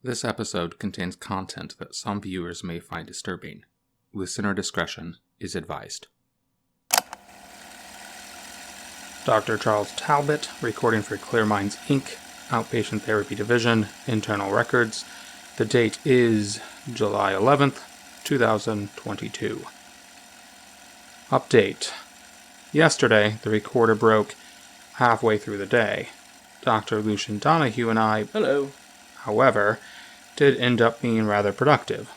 This episode contains content that some viewers may find disturbing. Listener discretion is advised. Dr. Charles Talbot, recording for Clear Minds, Inc., Outpatient Therapy Division, Internal Records. The date is July 11th, 2022. Update. Yesterday, the recorder broke halfway through the day. Dr. Lucian Donahue and I, Hello. However, did end up being rather productive.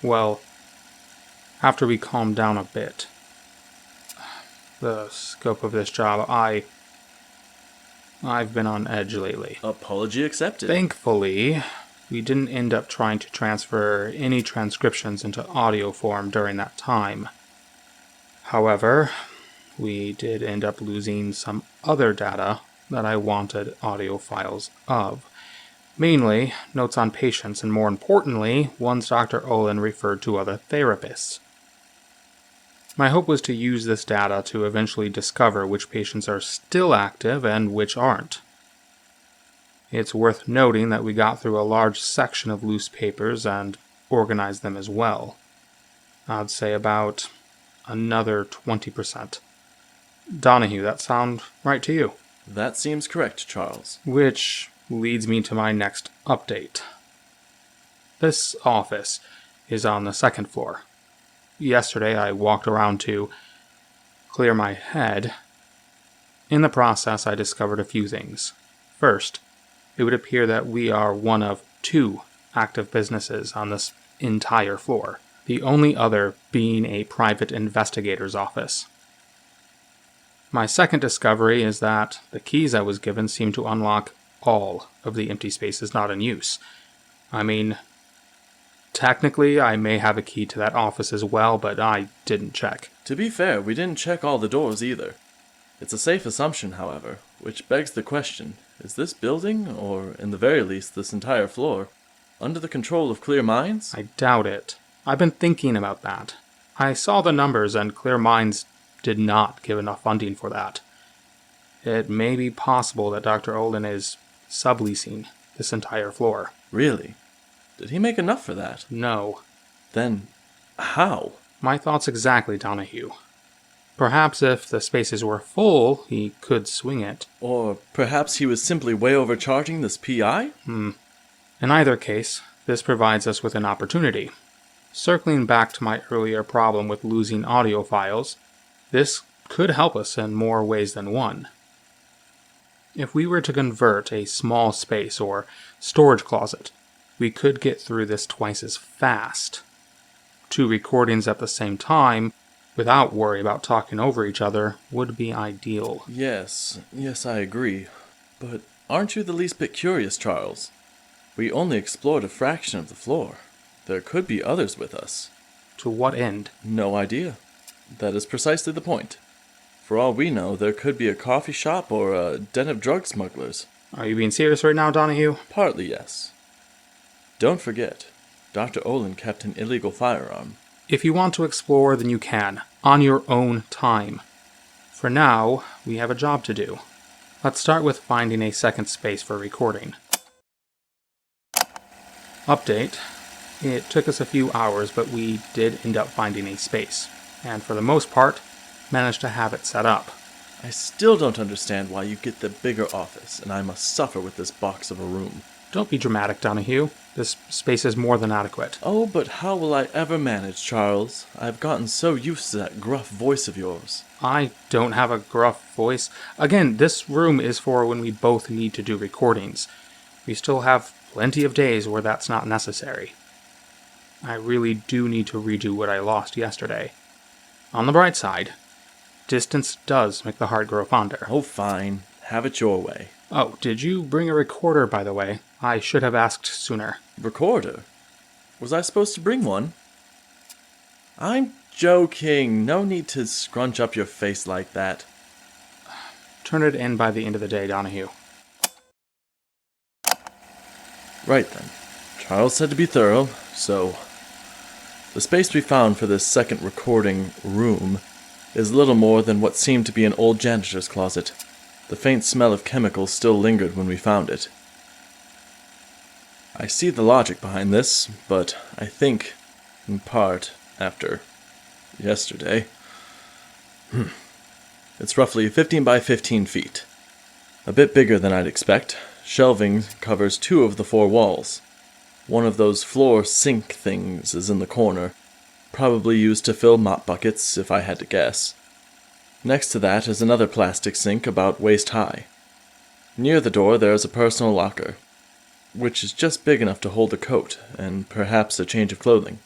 Well, after we calmed down a bit. The scope of this job, I've been on edge lately. Apology accepted. Thankfully, we didn't end up trying to transfer any transcriptions into audio form during that time. However, we did end up losing some other data that I wanted audio files of. Mainly, notes on patients, and more importantly, ones Dr. Olin referred to other therapists. My hope was to use this data to eventually discover which patients are still active and which aren't. It's worth noting that we got through a large section of loose papers and organized them as well. I'd say about another 20%. Donahue, that sound right to you? That seems correct, Charles. Which leads me to my next update. This office is on the second floor. Yesterday I walked around to clear my head. In the process, I discovered a few things. First, it would appear that we are one of two active businesses on this entire floor, the only other being a private investigator's office. My second discovery is that the keys I was given seem to unlock all of the empty spaces not in use. I mean, technically I may have a key to that office as well, but I didn't check. To be fair, we didn't check all the doors either. It's a safe assumption, however, which begs the question, is this building, or in the very least this entire floor, under the control of Clear Minds? I doubt it. I've been thinking about that. I saw the numbers and Clear Minds did not give enough funding for that. It may be possible that Dr. Olin is subleasing this entire floor. Really? Did he make enough for that? No. Then, how? My thoughts exactly, Donahue. Perhaps if the spaces were full, he could swing it. Or perhaps he was simply way overcharging this PI? In either case, this provides us with an opportunity. Circling back to my earlier problem with losing audio files, this could help us in more ways than one. If we were to convert a small space or storage closet, we could get through this twice as fast. 2 recordings at the same time, without worry about talking over each other, would be ideal. Yes, I agree. But aren't you the least bit curious, Charles? We only explored a fraction of the floor. There could be others with us. To what end? No idea. That is precisely the point. For all we know, there could be a coffee shop or a den of drug smugglers. Are you being serious right now, Donahue? Partly, yes. Don't forget, Dr. Olin kept an illegal firearm. If you want to explore, then you can, on your own time. For now, we have a job to do. Let's start with finding a second space for recording. Update. It took us a few hours, but we did end up finding a space, and for the most part, managed to have it set up. I still don't understand why you get the bigger office, and I must suffer with this box of a room. Don't be dramatic, Donahue. This space is more than adequate. Oh, but how will I ever manage, Charles? I've gotten so used to that gruff voice of yours. I don't have a gruff voice. Again, this room is for when we both need to do recordings. We still have plenty of days where that's not necessary. I really do need to redo what I lost yesterday. On the bright side, distance does make the heart grow fonder. Oh, fine. Have it your way. Oh, did you bring a recorder, by the way? I should have asked sooner. Recorder? Was I supposed to bring one? I'm joking. No need to scrunch up your face like that. Turn it in by the end of the day, Donahue. Right then. Charles said to be thorough, so the space we found for this second recording room is little more than what seemed to be an old janitor's closet. The faint smell of chemicals still lingered when we found it. I see the logic behind this, but I think, in part, after yesterday, it's roughly 15 by 15 feet. A bit bigger than I'd expect. Shelving covers 2 of the 4 walls. One of those floor sink things is in the corner, probably used to fill mop buckets if I had to guess. Next to that is another plastic sink about waist high. Near the door there is a personal locker, which is just big enough to hold a coat and perhaps a change of clothing.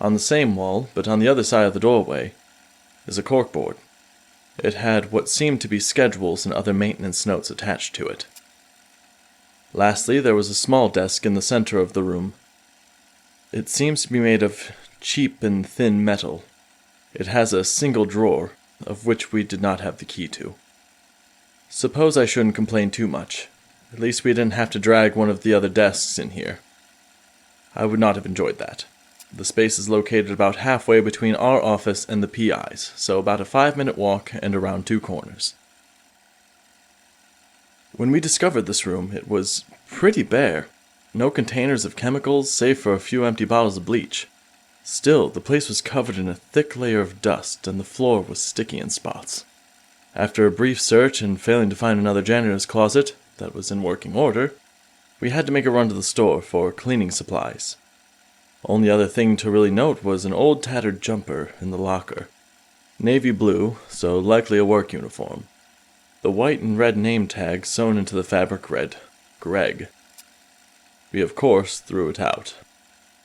On the same wall, but on the other side of the doorway, is a corkboard. It had what seemed to be schedules and other maintenance notes attached to it. Lastly, there was a small desk in the center of the room. It seems to be made of cheap and thin metal. It has a single drawer, of which we did not have the key to. Suppose I shouldn't complain too much. At least we didn't have to drag one of the other desks in here. I would not have enjoyed that. The space is located about halfway between our office and the PI's, so about a 5-minute walk and around 2 corners. When we discovered this room, it was pretty bare. No containers of chemicals, save for a few empty bottles of bleach. Still, the place was covered in a thick layer of dust, and the floor was sticky in spots. After a brief search and failing to find another janitor's closet that was in working order, we had to make a run to the store for cleaning supplies. Only other thing to really note was an old tattered jumper in the locker. Navy blue, so likely a work uniform. The white and red name tag sewn into the fabric read, Greg. We of course threw it out.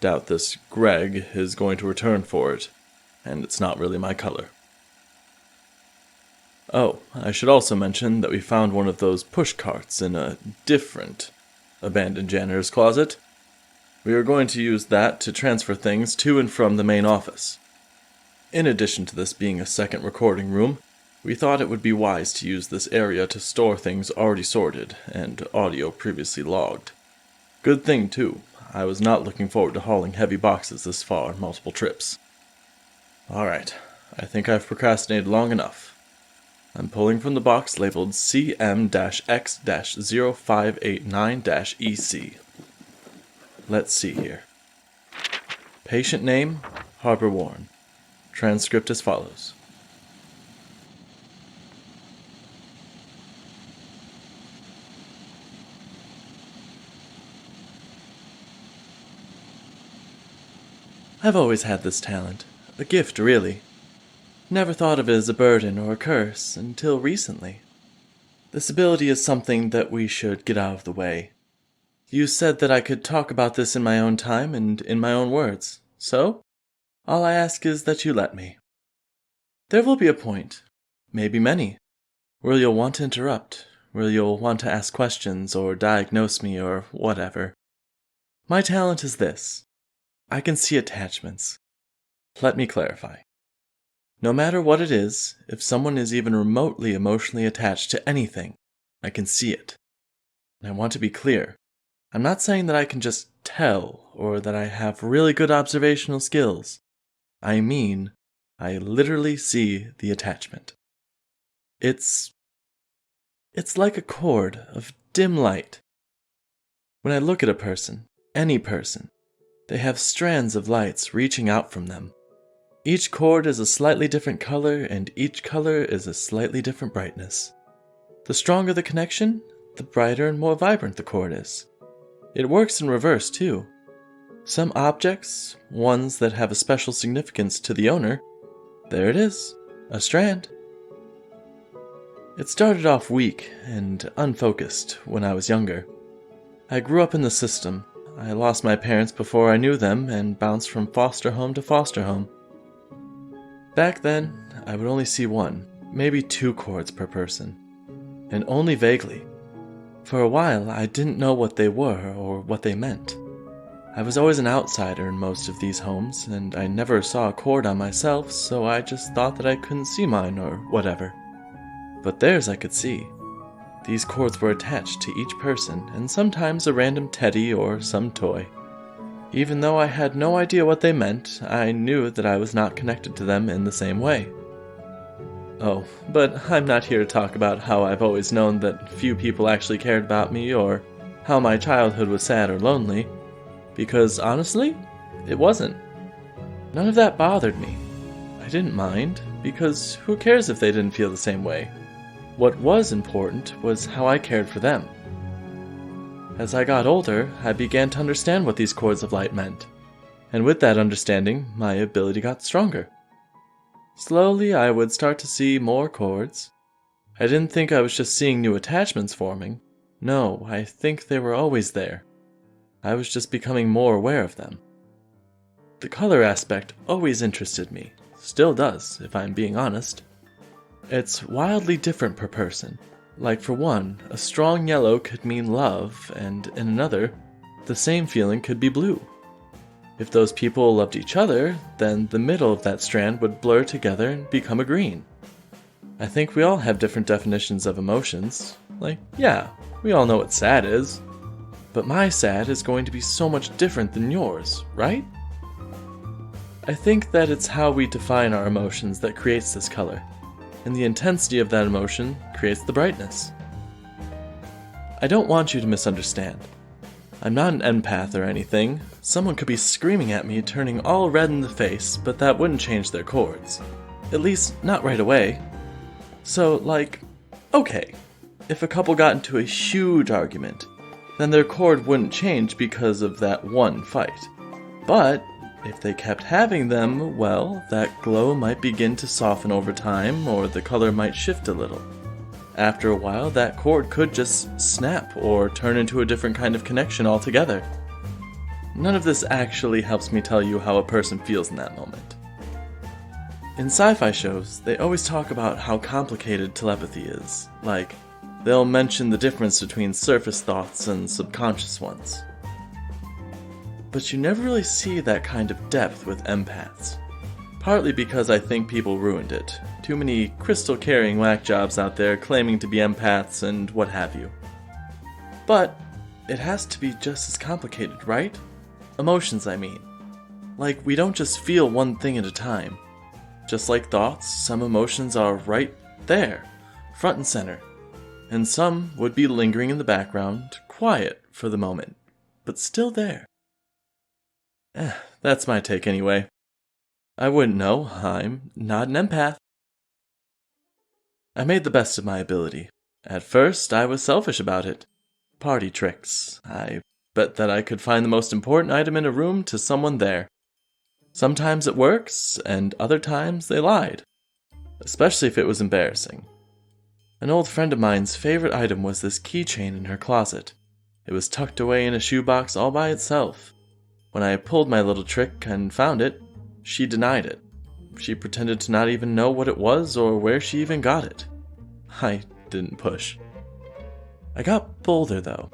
Doubt this Greg is going to return for it, and it's not really my color. Oh, I should also mention that we found one of those push carts in a different abandoned janitor's closet. We are going to use that to transfer things to and from the main office. In addition to this being a second recording room, we thought it would be wise to use this area to store things already sorted and audio previously logged. Good thing, too. I was not looking forward to hauling heavy boxes this far on multiple trips. Alright, I think I've procrastinated long enough. I'm pulling from the box labeled CM-X-0589-EC. Let's see here. Patient name, Harbor Warren. Transcript as follows. I've always had this talent. A gift, really. Never thought of it as a burden or a curse until recently. This ability is something that we should get out of the way. You said that I could talk about this in my own time and in my own words, so all I ask is that you let me. There will be a point, maybe many, where you'll want to interrupt, where you'll want to ask questions or diagnose me or whatever. My talent is this. I can see attachments. Let me clarify. No matter what it is, if someone is even remotely emotionally attached to anything, I can see it. And I want to be clear. I'm not saying that I can just tell or that I have really good observational skills. I mean, I literally see the attachment. It's like a cord of dim light. When I look at a person, any person, they have strands of lights reaching out from them. Each cord is a slightly different color, and each color is a slightly different brightness. The stronger the connection, the brighter and more vibrant the cord is. It works in reverse, too. Some objects, ones that have a special significance to the owner, there it is, a strand. It started off weak and unfocused when I was younger. I grew up in the system. I lost my parents before I knew them and bounced from foster home to foster home. Back then, I would only see 1, maybe 2 cords per person, and only vaguely. For a while, I didn't know what they were or what they meant. I was always an outsider in most of these homes, and I never saw a cord on myself, so I just thought that I couldn't see mine or whatever. But theirs I could see. These cords were attached to each person, and sometimes a random teddy or some toy. Even though I had no idea what they meant, I knew that I was not connected to them in the same way. Oh, but I'm not here to talk about how I've always known that few people actually cared about me, or how my childhood was sad or lonely, because honestly, it wasn't. None of that bothered me. I didn't mind, because who cares if they didn't feel the same way? What was important was how I cared for them. As I got older, I began to understand what these chords of light meant, and with that understanding, my ability got stronger. Slowly, I would start to see more chords. I didn't think I was just seeing new attachments forming. No, I think they were always there. I was just becoming more aware of them. The color aspect always interested me. Still does, if I'm being honest. It's wildly different per person. Like for one, a strong yellow could mean love, and in another, the same feeling could be blue. If those people loved each other, then the middle of that strand would blur together and become a green. I think we all have different definitions of emotions. Like, yeah, we all know what sad is. But my sad is going to be so much different than yours, right? I think that it's how we define our emotions that creates this color, and the intensity of that emotion creates the brightness. I don't want you to misunderstand. I'm not an empath or anything. Someone could be screaming at me, turning all red in the face, but that wouldn't change their chords. At least, not right away. So, like, okay, if a couple got into a huge argument, then their chord wouldn't change because of that one fight. But if they kept having them, well, that glow might begin to soften over time, or the color might shift a little. After a while, that chord could just snap or turn into a different kind of connection altogether. None of this actually helps me tell you how a person feels in that moment. In sci-fi shows, they always talk about how complicated telepathy is. Like, they'll mention the difference between surface thoughts and subconscious ones. But you never really see that kind of depth with empaths. Partly because I think people ruined it. Too many crystal-carrying whack jobs out there claiming to be empaths and what have you. But it has to be just as complicated, right? Emotions, I mean. Like, we don't just feel one thing at a time. Just like thoughts, some emotions are right there, front and center. And some would be lingering in the background, quiet for the moment, but still there. That's my take anyway. I wouldn't know, I'm not an empath. I made the best of my ability. At first, I was selfish about it. Party tricks. I bet that I could find the most important item in a room to someone there. Sometimes it works, and other times they lied. Especially if it was embarrassing. An old friend of mine's favorite item was this keychain in her closet. It was tucked away in a shoebox all by itself. When I pulled my little trick and found it, she denied it. She pretended to not even know what it was or where she even got it. I didn't push. I got bolder, though.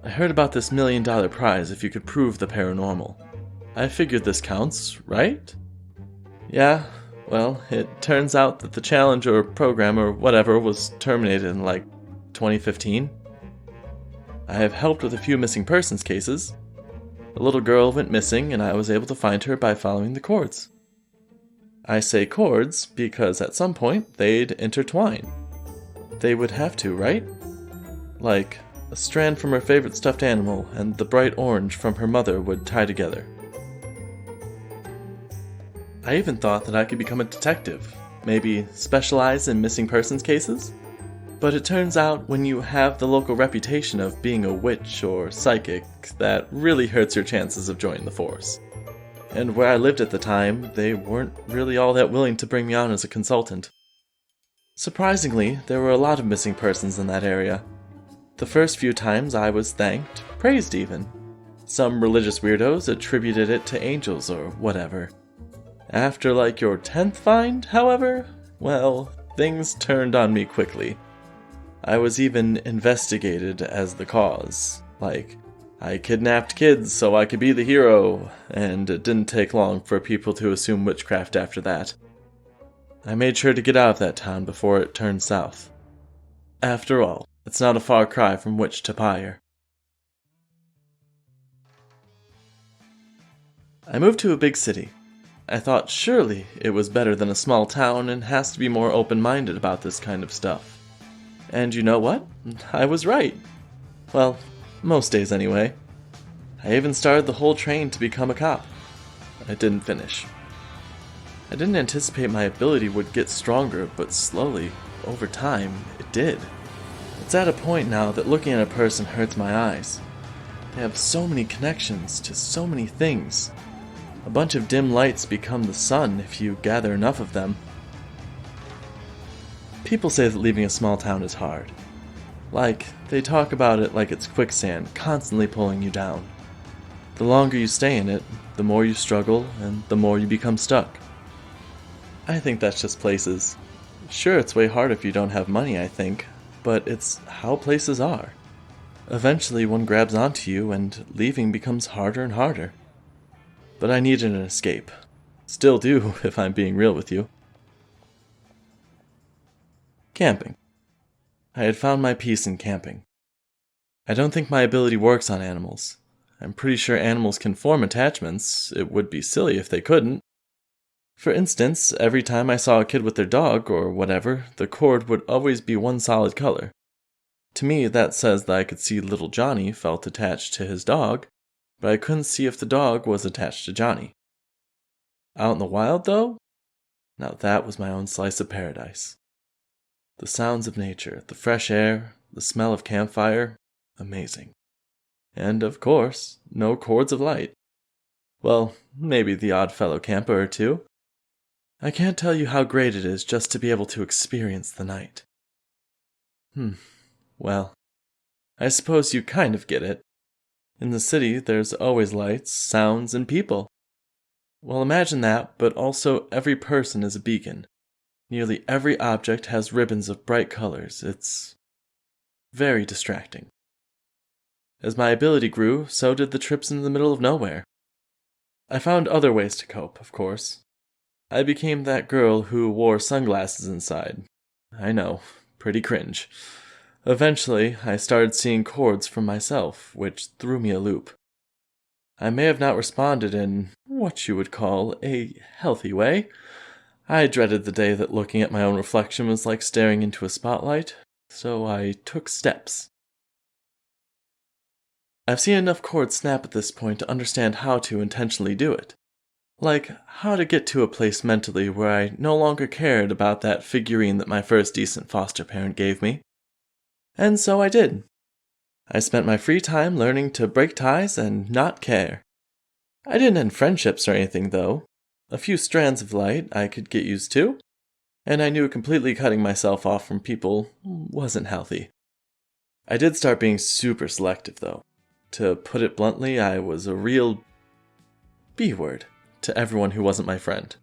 I heard about this $1 million prize if you could prove the paranormal. I figured this counts, right? Yeah, well, it turns out that the challenge or program or whatever was terminated in, 2015. I have helped with a few missing persons cases. A little girl went missing, and I was able to find her by following the cords. I say cords because at some point they'd intertwine. They would have to, right? Like, a strand from her favorite stuffed animal and the bright orange from her mother would tie together. I even thought that I could become a detective, maybe specialize in missing persons cases. But it turns out when you have the local reputation of being a witch or psychic, that really hurts your chances of joining the force. And where I lived at the time, they weren't really all that willing to bring me on as a consultant. Surprisingly, there were a lot of missing persons in that area. The first few times I was thanked, praised even. Some religious weirdos attributed it to angels or whatever. After your 10th find, however, well, things turned on me quickly. I was even investigated as the cause. I kidnapped kids so I could be the hero, and it didn't take long for people to assume witchcraft after that. I made sure to get out of that town before it turned south. After all, it's not a far cry from Witch to Pyre. I moved to a big city. I thought surely it was better than a small town and has to be more open-minded about this kind of stuff. And you know what? I was right. Well, Most days anyway. I even started the whole train to become a cop. I didn't finish. I didn't anticipate my ability would get stronger, but slowly, over time, it did. It's at a point now that looking at a person hurts my eyes. They have so many connections to so many things. A bunch of dim lights become the sun if you gather enough of them. People say that leaving a small town is hard. They talk about it like it's quicksand, constantly pulling you down. The longer you stay in it, the more you struggle, and the more you become stuck. I think that's just places. Sure, it's way hard if you don't have money, I think, but it's how places are. Eventually one grabs onto you, and leaving becomes harder and harder. But I needed an escape. Still do, if I'm being real with you. Camping. I had found my peace in camping. I don't think my ability works on animals. I'm pretty sure animals can form attachments. It would be silly if they couldn't. For instance, every time I saw a kid with their dog, or whatever, the cord would always be one solid color. To me, that says that I could see little Johnny felt attached to his dog, but I couldn't see if the dog was attached to Johnny. Out in the wild, though? Now that was my own slice of paradise. The sounds of nature, the fresh air, the smell of campfire, amazing. And, of course, no cords of light. Well, maybe the odd fellow camper or two. I can't tell you how great it is just to be able to experience the night. Well, I suppose you kind of get it. In the city, there's always lights, sounds, and people. Well, imagine that, but also every person is a beacon. Nearly every object has ribbons of bright colors. It's very distracting. As my ability grew, so did the trips into the middle of nowhere. I found other ways to cope, of course. I became that girl who wore sunglasses inside. I know, pretty cringe. Eventually, I started seeing chords from myself, which threw me a loop. I may have not responded in what you would call a healthy way. I dreaded the day that looking at my own reflection was like staring into a spotlight, so I took steps. I've seen enough chords snap at this point to understand how to intentionally do it. Like, how to get to a place mentally where I no longer cared about that figurine that my first decent foster parent gave me. And so I did. I spent my free time learning to break ties and not care. I didn't end friendships or anything, though. A few strands of light I could get used to, and I knew completely cutting myself off from people wasn't healthy. I did start being super selective, though. To put it bluntly, I was a real B-word to everyone who wasn't my friend.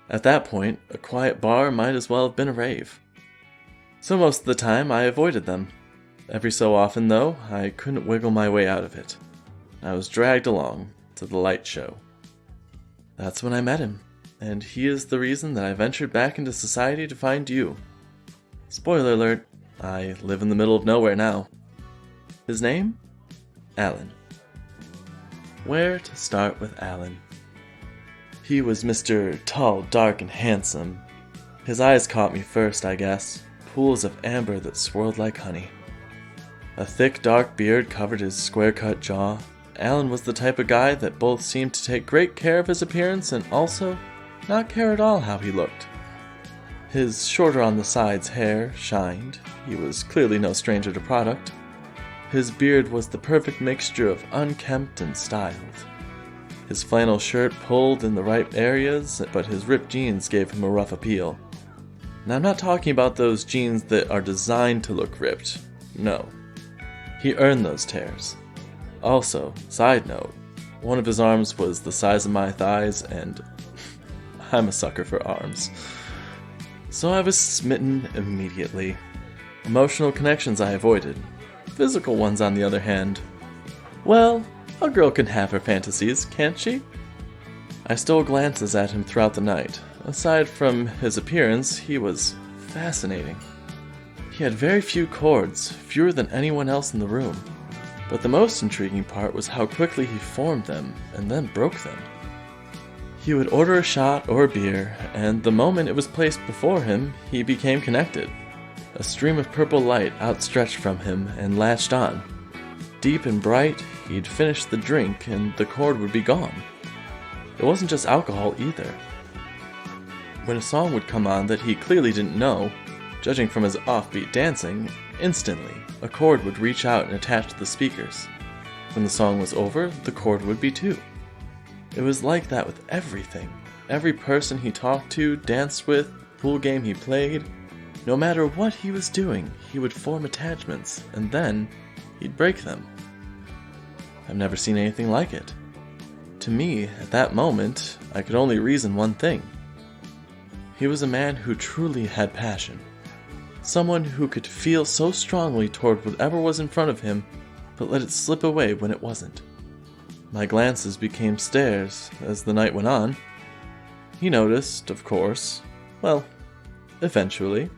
At that point, a quiet bar might as well have been a rave. So most of the time, I avoided them. Every so often, though, I couldn't wiggle my way out of it. I was dragged along to the light show. That's when I met him, and he is the reason that I ventured back into society to find you. Spoiler alert, I live in the middle of nowhere now. His name? Alan. Where to start with Alan? He was Mr. Tall, dark, and handsome. His eyes caught me first, I guess. Pools of amber that swirled like honey. A thick, dark beard covered his square-cut jaw. Alan was the type of guy that both seemed to take great care of his appearance and also not care at all how he looked. His shorter on the sides hair shined. He was clearly no stranger to product. His beard was the perfect mixture of unkempt and styled. His flannel shirt pulled in the right areas, but his ripped jeans gave him a rough appeal. And I'm not talking about those jeans that are designed to look ripped. No. He earned those tears. Also, side note, one of his arms was the size of my thighs, and I'm a sucker for arms. So I was smitten immediately. Emotional connections I avoided. Physical ones, on the other hand. Well, a girl can have her fantasies, can't she? I stole glances at him throughout the night. Aside from his appearance, he was fascinating. He had very few chords, fewer than anyone else in the room. But the most intriguing part was how quickly he formed them and then broke them. He would order a shot or a beer, and the moment it was placed before him, he became connected. A stream of purple light outstretched from him and latched on. deep and bright, he'd finish the drink and the cord would be gone. It wasn't just alcohol either. When a song would come on that he clearly didn't know, judging from his offbeat dancing, instantly a cord would reach out and attach to the speakers. When the song was over, the cord would be too. It was like that with everything. Every person he talked to, danced with, pool game he played. No matter what he was doing, he would form attachments, and then he'd break them. I've never seen anything like it. To me, at that moment, I could only reason one thing. He was a man who truly had passion. Someone who could feel so strongly toward whatever was in front of him, but let it slip away when it wasn't. My glances became stares as the night went on. He noticed, of course. Well, eventually.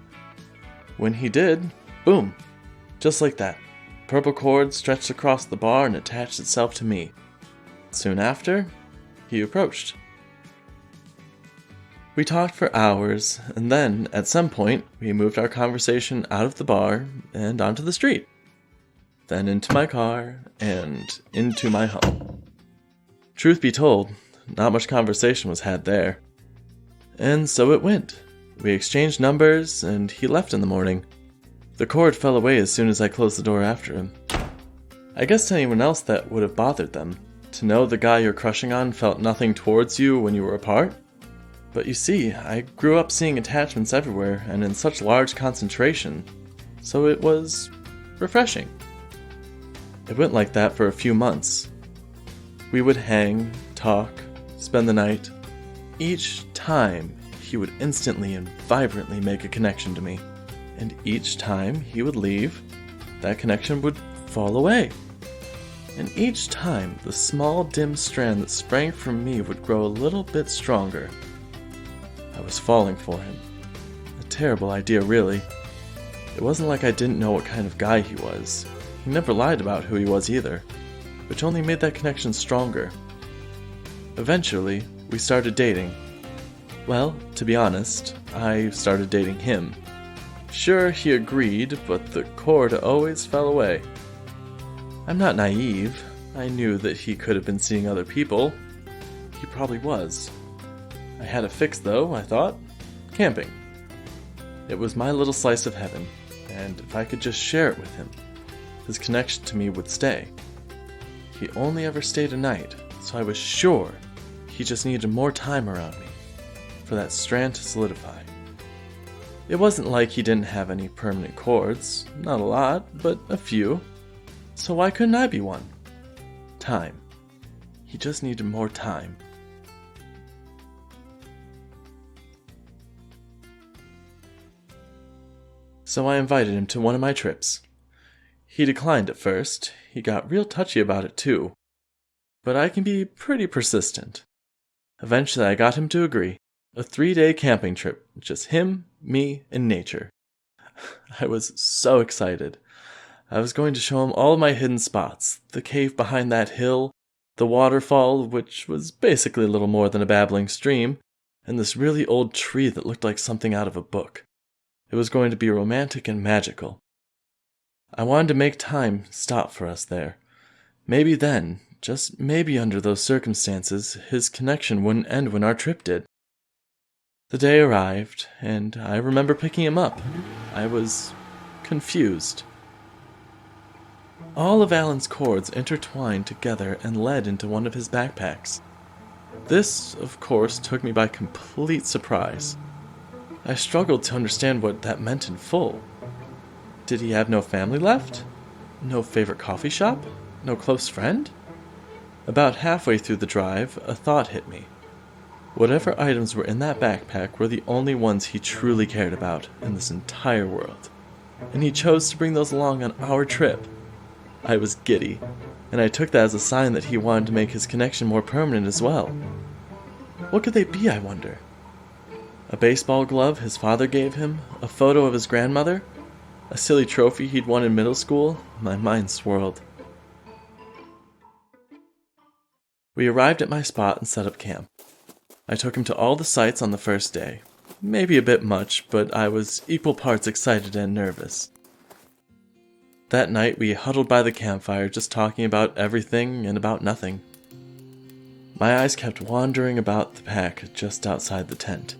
When he did, boom, just like that. Purple cord stretched across the bar and attached itself to me. Soon after, he approached. We talked for hours, and then, at some point, we moved our conversation out of the bar and onto the street. Then into my car, and into my home. Truth be told, not much conversation was had there. And so it went. We exchanged numbers, and he left in the morning. The cord fell away as soon as I closed the door after him. I guess to anyone else that would have bothered them, to know the guy you're crushing on felt nothing towards you when you were apart. But you see, I grew up seeing attachments everywhere and in such large concentration, so it was refreshing. It went like that for a few months. We would hang, talk, spend the night. Each time, he would instantly and vibrantly make a connection to me. And each time he would leave, that connection would fall away. And each time, the small dim strand that sprang from me would grow a little bit stronger. I was falling for him. A terrible idea, really. It wasn't like I didn't know what kind of guy he was. He never lied about who he was either, which only made that connection stronger. Eventually, we started dating. Well, to be honest, I started dating him. Sure, he agreed, but the cord always fell away. I'm not naive. I knew that he could have been seeing other people. He probably was. I had a fix though, I thought. Camping. It was my little slice of heaven, and if I could just share it with him, his connection to me would stay. He only ever stayed a night, so I was sure he just needed more time around me for that strand to solidify. It wasn't like he didn't have any permanent cords, not a lot, but a few. So why couldn't I be one? Time. He just needed more time. So I invited him to one of my trips. He declined at first. He got real touchy about it too. But I can be pretty persistent. Eventually I got him to agree. A 3-day camping trip. Just him, me, and nature. I was so excited. I was going to show him all of my hidden spots. The cave behind that hill, the waterfall, which was basically a little more than a babbling stream, and this really old tree that looked like something out of a book. It was going to be romantic and magical. I wanted to make time stop for us there. Maybe then, just maybe under those circumstances, his connection wouldn't end when our trip did. The day arrived, and I remember picking him up. I was confused. All of Alan's cords intertwined together and led into one of his backpacks. This, of course, took me by complete surprise. I struggled to understand what that meant in full. Did he have no family left? No favorite coffee shop? No close friend? About halfway through the drive, a thought hit me. Whatever items were in that backpack were the only ones he truly cared about in this entire world. And he chose to bring those along on our trip. I was giddy, and I took that as a sign that he wanted to make his connection more permanent as well. What could they be, I wonder? A baseball glove his father gave him? A photo of his grandmother? A silly trophy he'd won in middle school? My mind swirled. We arrived at my spot and set up camp. I took him to all the sites on the first day. Maybe a bit much, but I was equal parts excited and nervous. That night we huddled by the campfire, just talking about everything and about nothing. My eyes kept wandering about the pack just outside the tent,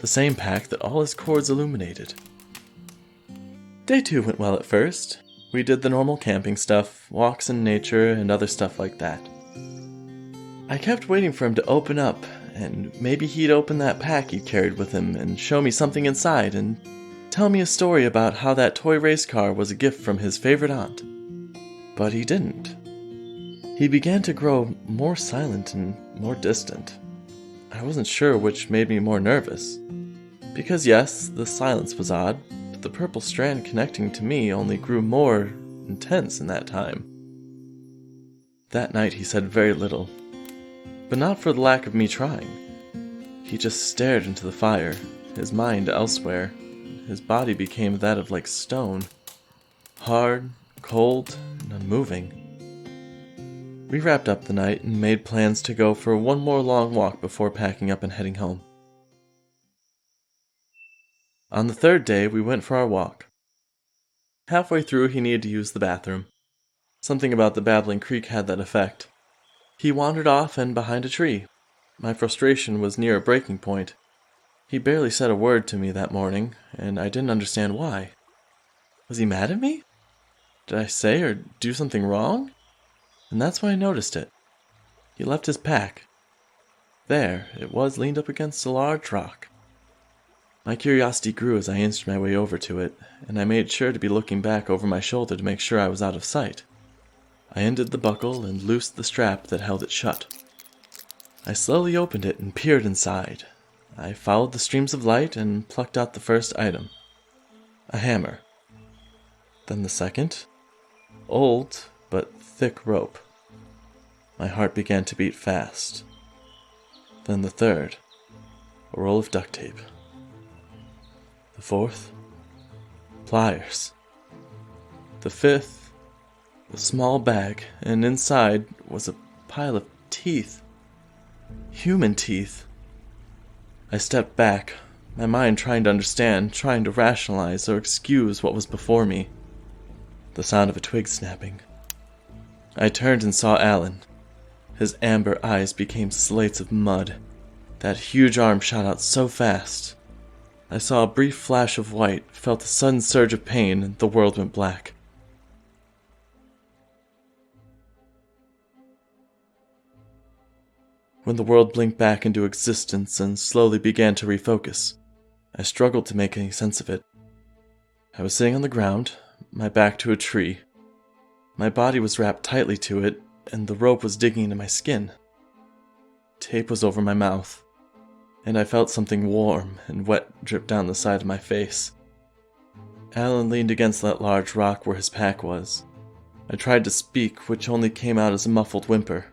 the same pack that all his cords illuminated. Day 2 went well at first. We did the normal camping stuff, walks in nature, and other stuff like that. I kept waiting for him to open up, and maybe he'd open that pack he'd carried with him and show me something inside and tell me a story about how that toy race car was a gift from his favorite aunt. But he didn't. He began to grow more silent and more distant. I wasn't sure which made me more nervous. Because yes, the silence was odd, but the purple strand connecting to me only grew more intense in that time. That night he said very little, but not for the lack of me trying. He just stared into the fire, his mind elsewhere. His body became that of like stone, hard, cold, and unmoving. We wrapped up the night and made plans to go for one more long walk before packing up and heading home. On the third day, we went for our walk. Halfway through, he needed to use the bathroom. Something about the babbling creek had that effect. He wandered off and behind a tree. My frustration was near a breaking point. He barely said a word to me that morning, and I didn't understand why. Was he mad at me? Did I say or do something wrong? And that's when I noticed it. He left his pack. There, it was leaned up against a large rock. My curiosity grew as I inched my way over to it, and I made sure to be looking back over my shoulder to make sure I was out of sight. I undid the buckle and loosed the strap that held it shut. I slowly opened it and peered inside. I followed the streams of light and plucked out the first item. A hammer. Then the second. Old, but thick rope. My heart began to beat fast. Then the third. A roll of duct tape. The fourth. Pliers. The fifth. A small bag, and inside was a pile of teeth. Human teeth. I stepped back, my mind trying to understand, trying to rationalize or excuse what was before me. The sound of a twig snapping. I turned and saw Alan. His amber eyes became slates of mud. That huge arm shot out so fast. I saw a brief flash of white, felt a sudden surge of pain, and the world went black. When the world blinked back into existence and slowly began to refocus, I struggled to make any sense of it. I was sitting on the ground, my back to a tree. My body was wrapped tightly to it, and the rope was digging into my skin. Tape was over my mouth, and I felt something warm and wet drip down the side of my face. Alan leaned against that large rock where his pack was. I tried to speak, which only came out as a muffled whimper.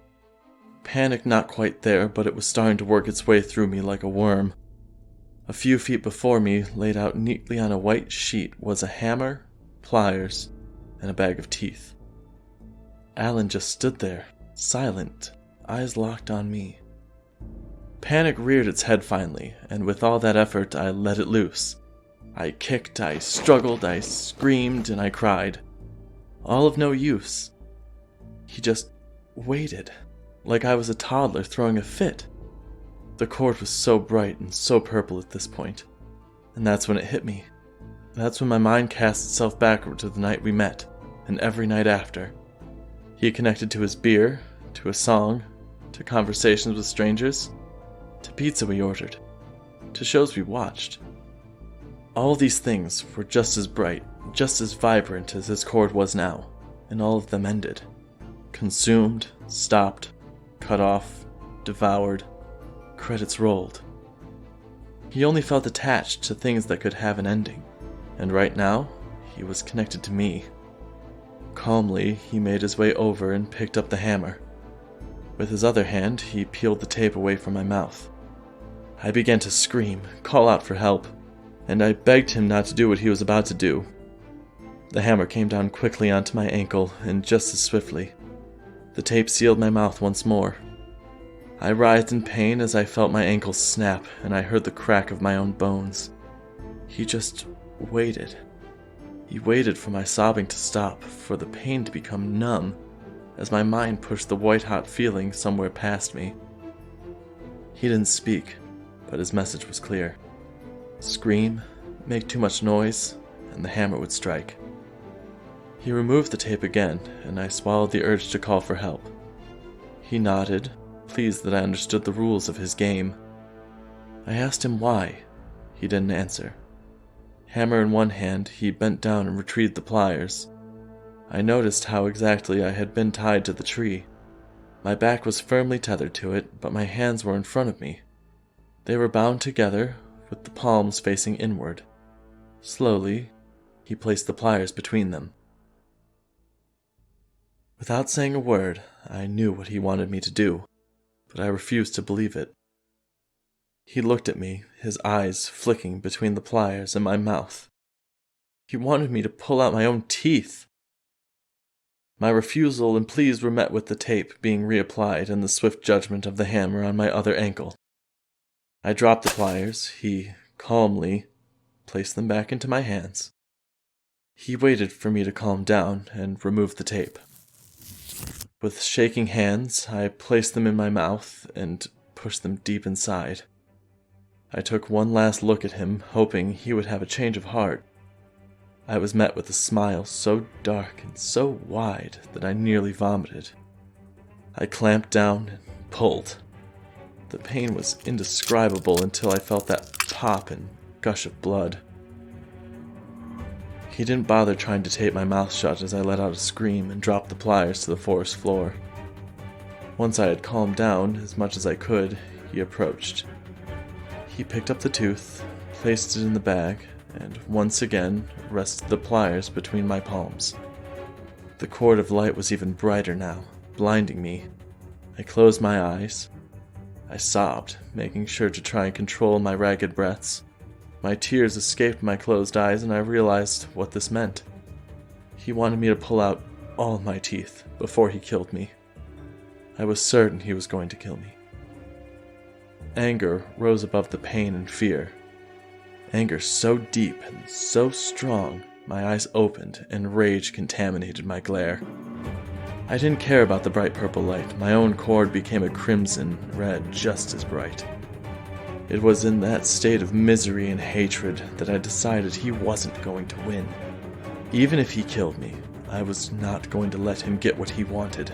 Panic not quite there, but it was starting to work its way through me like a worm. A few feet before me, laid out neatly on a white sheet, was a hammer, pliers, and a bag of teeth. Alan just stood there, silent, eyes locked on me. Panic reared its head finally, and with all that effort, I let it loose. I kicked, I struggled, I screamed, and I cried. All of no use. He just waited. Like I was a toddler throwing a fit. The cord was so bright and so purple at this point. And that's when it hit me. That's when my mind cast itself backward to the night we met, and every night after. He had connected to his beer, to a song, to conversations with strangers, to pizza we ordered, to shows we watched. All these things were just as bright, just as vibrant as his cord was now, and all of them ended. Consumed, stopped, cut off, devoured, credits rolled. He only felt attached to things that could have an ending, and right now, he was connected to me. Calmly, he made his way over and picked up the hammer. With his other hand, he peeled the tape away from my mouth. I began to scream, call out for help, and I begged him not to do what he was about to do. The hammer came down quickly onto my ankle, and just as swiftly. The tape sealed my mouth once more. I writhed in pain as I felt my ankle snap, and I heard the crack of my own bones. He just waited. He waited for my sobbing to stop, for the pain to become numb, as my mind pushed the white-hot feeling somewhere past me. He didn't speak, but his message was clear. Scream, make too much noise, and the hammer would strike. He removed the tape again, and I swallowed the urge to call for help. He nodded, pleased that I understood the rules of his game. I asked him why. He didn't answer. Hammer in one hand, he bent down and retrieved the pliers. I noticed how exactly I had been tied to the tree. My back was firmly tethered to it, but my hands were in front of me. They were bound together, with the palms facing inward. Slowly, he placed the pliers between them. Without saying a word, I knew what he wanted me to do, but I refused to believe it. He looked at me, his eyes flicking between the pliers and my mouth. He wanted me to pull out my own teeth. My refusal and pleas were met with the tape being reapplied and the swift judgment of the hammer on my other ankle. I dropped the pliers. He calmly placed them back into my hands. He waited for me to calm down and removed the tape. With shaking hands, I placed them in my mouth and pushed them deep inside. I took one last look at him, hoping he would have a change of heart. I was met with a smile so dark and so wide that I nearly vomited. I clamped down and pulled. The pain was indescribable until I felt that pop and gush of blood. He didn't bother trying to tape my mouth shut as I let out a scream and dropped the pliers to the forest floor. Once I had calmed down as much as I could, he approached. He picked up the tooth, placed it in the bag, and once again rested the pliers between my palms. The cord of light was even brighter now, blinding me. I closed my eyes. I sobbed, making sure to try and control my ragged breaths. My tears escaped my closed eyes, and I realized what this meant. He wanted me to pull out all my teeth before he killed me. I was certain he was going to kill me. Anger rose above the pain and fear. Anger so deep and so strong, my eyes opened and rage contaminated my glare. I didn't care about the bright purple light. My own cord became a crimson red just as bright. It was in that state of misery and hatred that I decided he wasn't going to win. Even if he killed me, I was not going to let him get what he wanted.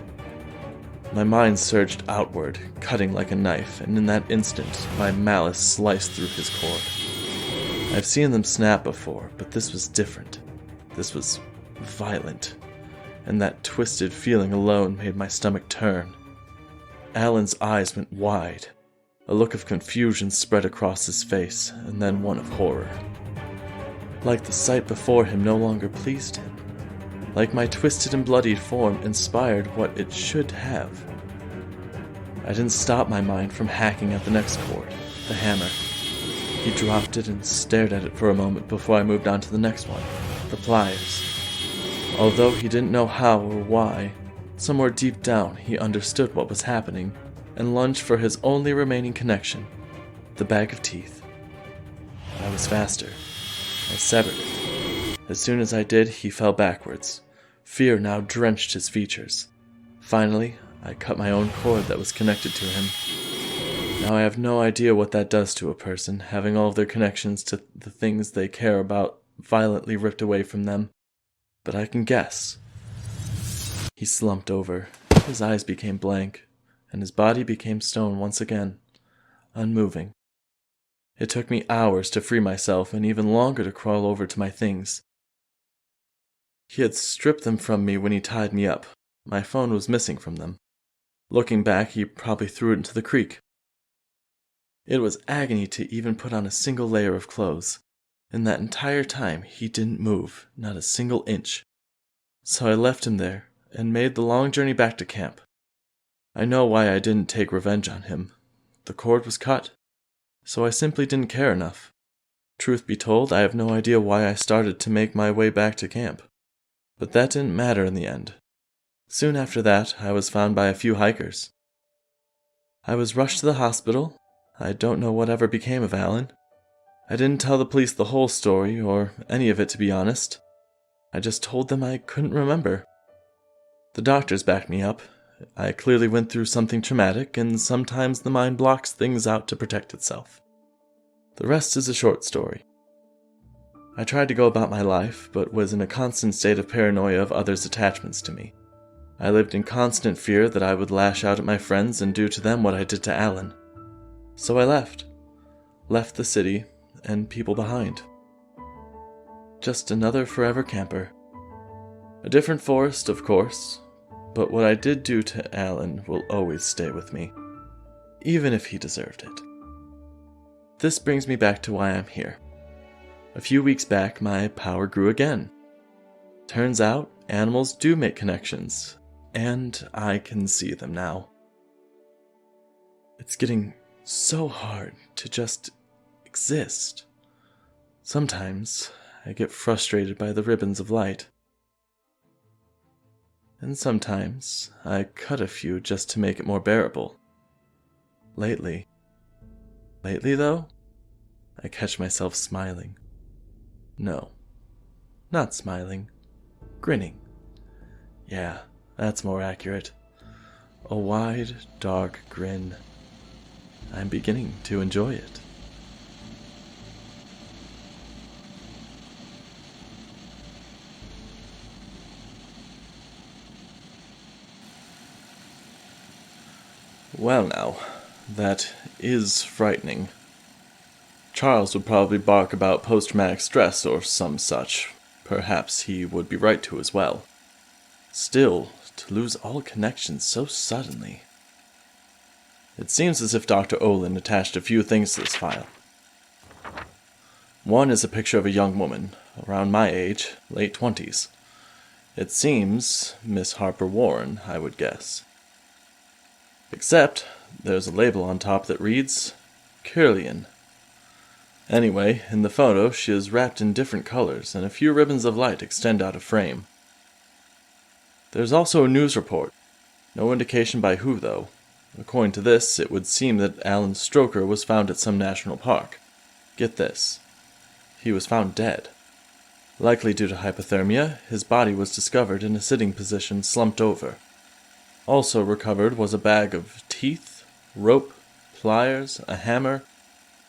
My mind surged outward, cutting like a knife, and in that instant, my malice sliced through his cord. I've seen them snap before, but this was different. This was violent, and that twisted feeling alone made my stomach turn. Alan's eyes went wide. A look of confusion spread across his face, and then one of horror. Like the sight before him no longer pleased him. Like my twisted and bloodied form inspired what it should have. I didn't stop my mind from hacking at the next cord, the hammer. He dropped it and stared at it for a moment before I moved on to the next one, the pliers. Although he didn't know how or why, somewhere deep down he understood what was happening and lunged for his only remaining connection, the bag of teeth. I was faster. I severed it. As soon as I did, he fell backwards. Fear now drenched his features. Finally, I cut my own cord that was connected to him. Now I have no idea what that does to a person, having all of their connections to the things they care about violently ripped away from them. But I can guess. He slumped over. His eyes became blank, and his body became stone once again, unmoving. It took me hours to free myself and even longer to crawl over to my things. He had stripped them from me when he tied me up. My phone was missing from them. Looking back, he probably threw it into the creek. It was agony to even put on a single layer of clothes. In that entire time, he didn't move, not a single inch. So I left him there and made the long journey back to camp. I know why I didn't take revenge on him. The cord was cut, so I simply didn't care enough. Truth be told, I have no idea why I started to make my way back to camp. But that didn't matter in the end. Soon after that, I was found by a few hikers. I was rushed to the hospital. I don't know whatever became of Alan. I didn't tell the police the whole story, or any of it to be honest. I just told them I couldn't remember. The doctors backed me up. I clearly went through something traumatic, and sometimes the mind blocks things out to protect itself. The rest is a short story. I tried to go about my life, but was in a constant state of paranoia of others' attachments to me. I lived in constant fear that I would lash out at my friends and do to them what I did to Alan. So I left. Left the city and people behind. Just another forever camper. A different forest, of course, but what I did do to Alan will always stay with me, even if he deserved it. This brings me back to why I'm here. A few weeks back, my power grew again. Turns out, animals do make connections, and I can see them now. It's getting so hard to just exist. Sometimes I get frustrated by the ribbons of light. And sometimes I cut a few just to make it more bearable. Lately though, I catch myself smiling. No, not smiling, grinning. Yeah, that's more accurate. A wide, dark grin. I'm beginning to enjoy it. Well now, that is frightening. Charles would probably bark about post-traumatic stress or some such. Perhaps he would be right to as well. Still, to lose all connections so suddenly. It seems as if Dr. Olin attached a few things to this file. One is a picture of a young woman, around my age, late 20s. It seems Miss Harper Warren, I would guess. Except, there's a label on top that reads, Kirlian. Anyway, in the photo, she is wrapped in different colors, and a few ribbons of light extend out of frame. There's also a news report. No indication by who, though. According to this, it would seem that Alan Stroker was found at some national park. Get this. He was found dead. Likely due to hypothermia, his body was discovered in a sitting position slumped over. Also recovered was a bag of teeth, rope, pliers, a hammer,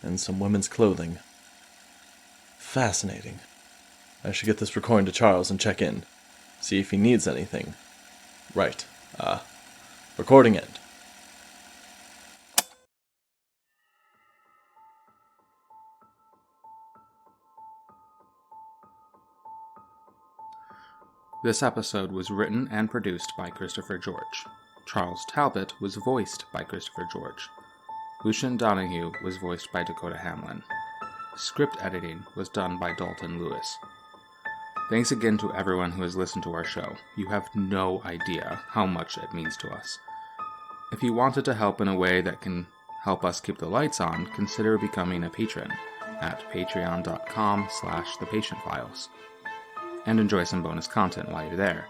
and some women's clothing. Fascinating. I should get this recording to Charles and check in. See if he needs anything. Right. Recording end. This episode was written and produced by Christopher George. Charles Talbot was voiced by Christopher George. Lucian Donahue was voiced by Dakota Hamlin. Script editing was done by Dalton Lewis. Thanks again to everyone who has listened to our show. You have no idea how much it means to us. If you wanted to help in a way that can help us keep the lights on, consider becoming a patron at patreon.com/thepatientfiles. And enjoy some bonus content while you're there.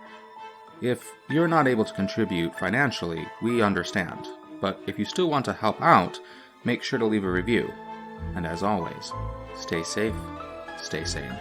If you're not able to contribute financially, we understand. But if you still want to help out, make sure to leave a review. And as always, stay safe, stay sane.